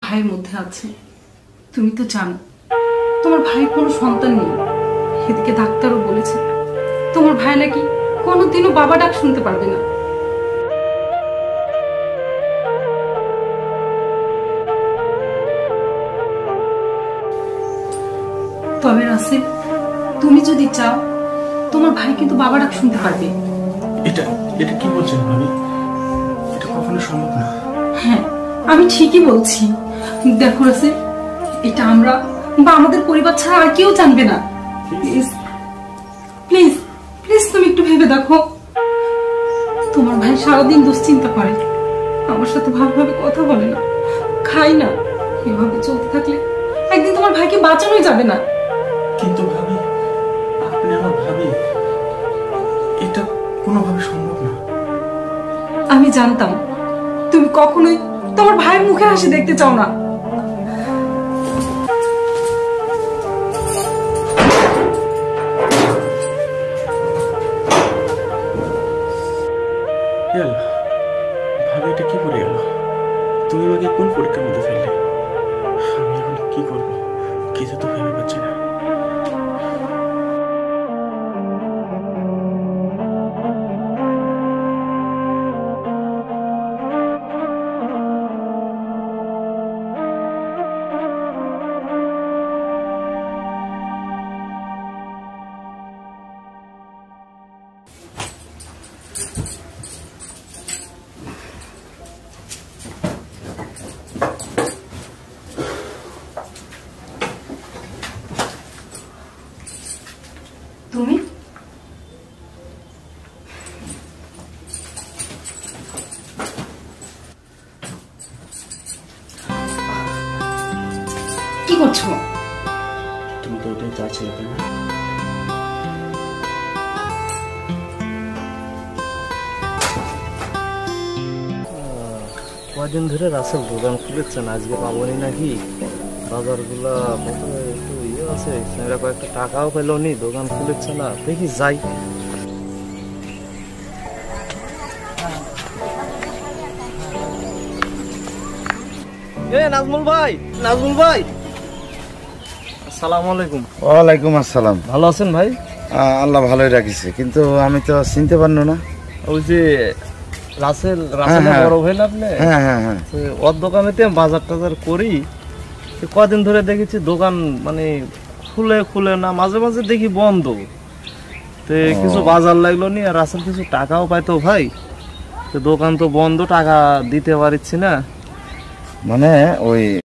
ভাইয়ের মধ্যে আছে। তুমি তো জানো তোমার ভাইয়ের কোনো সন্তান নেই। এদিকে ডাক্তারও বলেছে তোমার ভাই নাকি কোনোদিনও বাবা ডাক শুনতে পারবে না। তবে রাসেল, তুমি যদি চাও তোমার ভাই কিন্তু বাবা ডাক শুনতে পারবে। এটা এটা কি বলছেন ভাবি? এটা কখনো সম্ভব না। হ্যাঁ, আমি ঠিকই বলছি। দেখো রাসেল, এটা আমরা বা আমাদের পরিবার ছাড়া আর কেউ জানবে না। প্লিজ প্লিজ প্লিজ তুমি একটু ভেবে দেখো। তোমার ভাই সারাদিন দুশ্চিন্তা করে, আমার সাথে ভালোভাবে কথা বলে না, খাই না। এভাবে চলতে থাকলে একদিন তোমার ভাইকে বাঁচানোই যাবে না। কিন্তু ভাবি, আপনি আমার ভাবি, এটা কোনোভাবে সম্ভব না। আমি জানতাম তুমি কখনোই তোমার ভাইয়ের মুখে হাসি দেখতে চাও না। ভাবি, এটা কি করে গেল? তুমি আমাকে কোন পরীক্ষার মধ্যে ফেললে? আমি এখন কি করবো কিছু তো ভেবে পাচ্ছি না। তুমি কি করছো? তুমি তো ওটাই চাচ্ছিলে, তাই না? কদিন ধরে রাসেল দোকান খুলেছেন, আজকে পাবনি নাকি? বাজারগুলা প্রথমে একটু ইয়ে আছে, সেটা কয়েকটা টাকাও পেলো নি, দোকান খুলেছে না। দেখি যাই। নাজমুল ভাই, নাজমুল ভাই, আসসালামু আলাইকুম। ওয়ালাইকুম আসসালাম। ভালো আছেন ভাই? আল্লাহ ভালোই রাখিছে, কিন্তু আমি তো চিনতে পারলো না। ওই যে রাসেল, রাসেলের বড় ভাই না আপনি? হ্যাঁ হ্যাঁ হ্যাঁ। ওর দোকানেতে বাজার টাজার করি, কদিন ধরে দেখেছি দোকান মানে খুলে খুলে না, মাঝে মাঝে দেখি বন্ধ। তো কিছু বাজার লাগলো নি, আর রাসেল কিছু টাকাও পাইতো ভাই। তো দোকান তো বন্ধ, টাকা দিতে পারছি না। মানে ওই